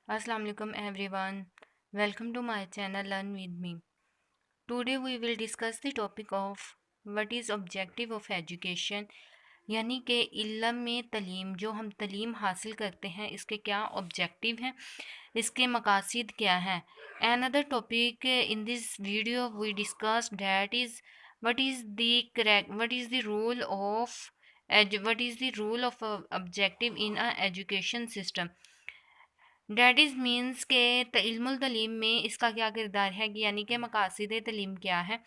Assalamu alaikum everyone. Welcome to my channel Learn with me. Today we will discuss the topic of what is objective of education यानी कि इल्म में तलीम जो हम तलीम हासिल करते हैं इसके क्या ऑब्जेक्टिव हैं इसके मकासद क्या हैं another topic in this video we discussed that is what is the role of what is the role of objective in a education system that is means के इल्मुल तलीम में इसका क्या किरदार है कि यानी कि मकासद तलीम क्या है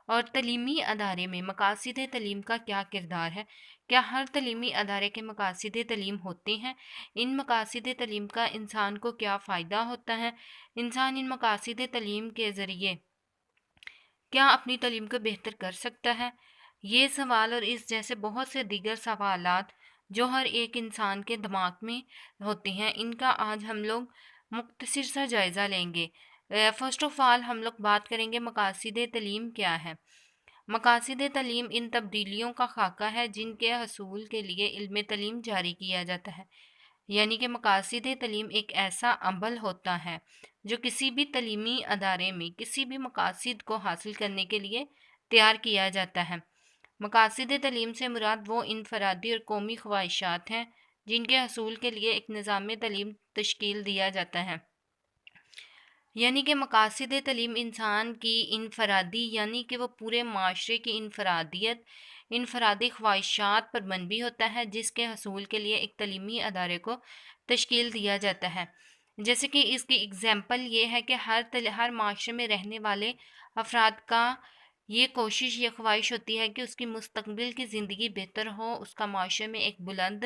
और तलीमी अदारे में मकासद तलीम का क्या किरदार है क्या हर तलीमी अदारे के मकासद तलीम होते हैं इन मकासद तलीम का इंसान को क्या फ़ायदा होता है इंसान इन मकासद तलीम के ज़रिए क्या अपनी तलीम को बेहतर कर सकता है ये सवाल और इस जैसे बहुत से दीगर सवालात जो हर एक इंसान के दिमाग में होते हैं इनका आज हम लोग मुख्तसर सा जायज़ा लेंगे। फ़र्स्ट ऑफ़ ऑल हम लोग बात करेंगे मकासद तलीम क्या है। मकासद तलीम इन तब्दीलियों का खाका है जिनके हसूल के लिए इल्म तलीम जारी किया जाता है। यानी कि मकासद तलीम एक ऐसा अमल होता है जो किसी भी तलीमी अदारे में किसी भी मकासद को हासिल करने के लिए तैयार किया जाता है। मकासद तलीम से मुराद वो इनफरादी और कौमी ख्वाहिशात हैं जिनके हसूल के लिए एक निज़ाम तलीम तश्कील दिया जाता है। यानी कि मकासद तलीम इंसान की इनफरादी यानी कि वो पूरे माशरे की इनफरादी ख्वाहिशात पर मनबी होता है जिसके हसूल के लिए एक तलीमी अदारे को तश्कील दिया जाता है। जैसे कि इसकी एग्ज़ाम्पल ये है कि हर माशरे में रहने वाले अफराद का ये कोशिश ये ख्वाहिश होती है कि उसकी मुस्तकबिल की ज़िंदगी बेहतर हो उसका माशरे में एक बुलंद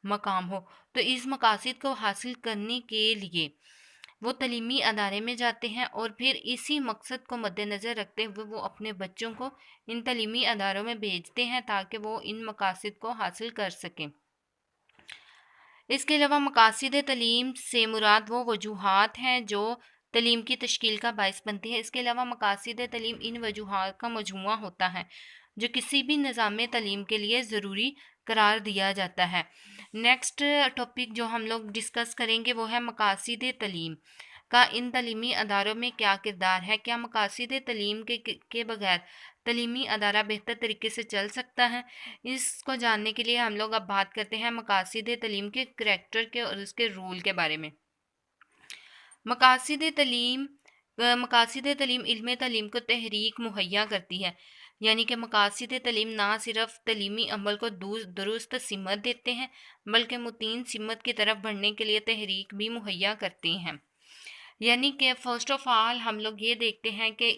मकाम हो। तो इस मकासद को हासिल करने के लिए वो तलीमी अदारे में जाते हैं और फिर इसी मकसद को मद्देनज़र रखते हुए वो अपने बच्चों को इन तलीमी अदारों में भेजते हैं ताकि वो इन मकासद को हासिल कर सकें। इसके अलावा मकासद तलीम से मुराद वो वजूहात हैं जो तलीम की तश्कील का बायस बनती है। इसके अलावा मकासद तलीम इन वजूहात का मजमुआ होता है जो किसी भी निज़ाम तलीम के लिए ज़रूरी करार दिया जाता है। नेक्स्ट टॉपिक जो हम लोग डिस्कस करेंगे वो है मकासद तलीम का इन तलीमी अदारों में क्या किरदार है। क्या मकासद तलीम के बगैर तलीमी अदारा बेहतर तरीके से चल सकता है। इसको जानने के लिए हम लोग अब बात करते हैं मकासद तलीम के करैक्टर के और उसके रूल के बारे में। मकासद तलीम इल्म तलीम को तहरीक मुहैया करती है। यानी कि मकासद तलीम ना सिर्फ तलीमी अमल को दुरुस्त सिमत देते हैं बल्कि मुतीन सिमत की तरफ बढ़ने के लिए तहरीक भी मुहैया करते हैं। यानी कि फ़र्स्ट ऑफ़ ऑल हम लोग ये देखते हैं कि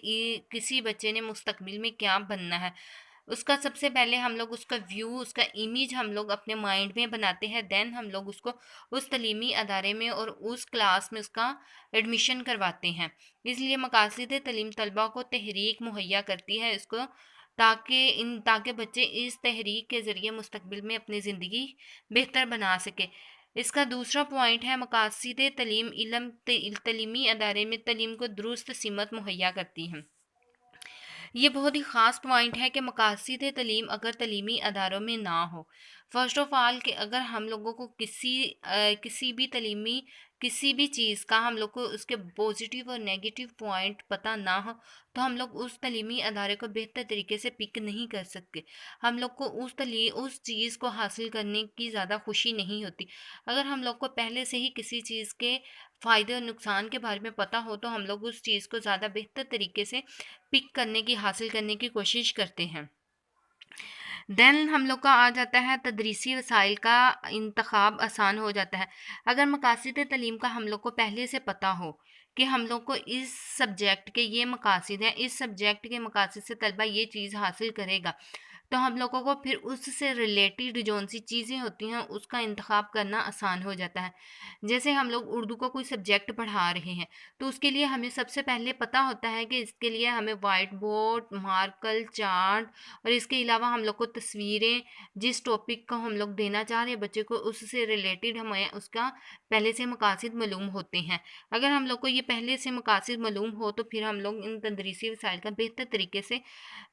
किसी बच्चे ने मुस्तकबिल में क्या बनना है उसका सबसे पहले हम लोग उसका व्यू उसका इमेज हम लोग अपने माइंड में बनाते हैं। देन हम लोग उसको उस तलीमी अदारे में और उस क्लास में उसका एडमिशन करवाते हैं। इसलिए मकासद तलीम तलबा को तहरीक मुहैया करती है इसको ताकि बच्चे इस तहरीक के ज़रिए मुस्तकबिल में अपनी ज़िंदगी बेहतर बना सके। इसका दूसरा पॉइंट है मकासद तलीम तलीमी अदारे में तलीम को दुरुस्त सिमत मुहैया करती हैं। ये बहुत ही ख़ास पॉइंट है कि मकासद तलीम अगर तलीमी अदारों में ना हो फ़र्स्ट ऑफ़ ऑल कि अगर हम लोगों को किसी भी चीज़ का हम लोग को उसके पॉजिटिव और नेगेटिव पॉइंट पता ना हो तो हम लोग उस तलीमी अदारे को बेहतर तरीके से पिक नहीं कर सकते। हम लोग को उस चीज़ को हासिल करने की ज़्यादा खुशी नहीं होती। अगर हम लोग को पहले से ही किसी चीज़ के फ़ायदे और नुकसान के बारे में पता हो तो हम लोग उस चीज़ को ज़्यादा बेहतर तरीके से पिक करने की हासिल करने की कोशिश करते हैं। देन हम लोग का आ जाता है तदरीसी वसाइल का इंतखाब आसान हो जाता है। अगर मकासद तलीम का हम लोग को पहले से पता हो कि हम लोग को इस सब्जेक्ट के ये मकासद हैं इस सब्जेक्ट के मकासद से तलबा ये चीज़ हासिल करेगा तो हम लोगों को फिर उससे रिलेटेड जौन सी चीज़ें होती हैं उसका इंतखाब करना आसान हो जाता है। जैसे हम लोग उर्दू का कोई सब्जेक्ट पढ़ा रहे हैं तो उसके लिए हमें सबसे पहले पता होता है कि इसके लिए हमें वाइट बोर्ड मार्कर चार्ट और इसके अलावा हम लोग को तस्वीरें जिस टॉपिक को हम लोग देना चाह रहे हैं बच्चे को उससे रिलेटेड हमें उसका पहले से मकासद मालूम होते हैं। अगर हम लोग को ये पहले से मकासद मालूम हो तो फिर हम लोग इन तदरीसी वसाइल का बेहतर तरीके से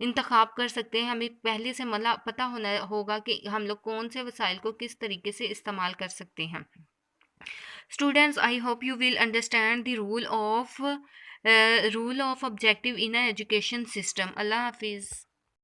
इंतखाब कर सकते हैं। हमें पहले से पता होना होगा कि हम लोग कौन से वसाइल को किस तरीके से इस्तेमाल कर सकते हैं। Students, I hope you will understand the rule of objective in a education system. Allah Hafiz.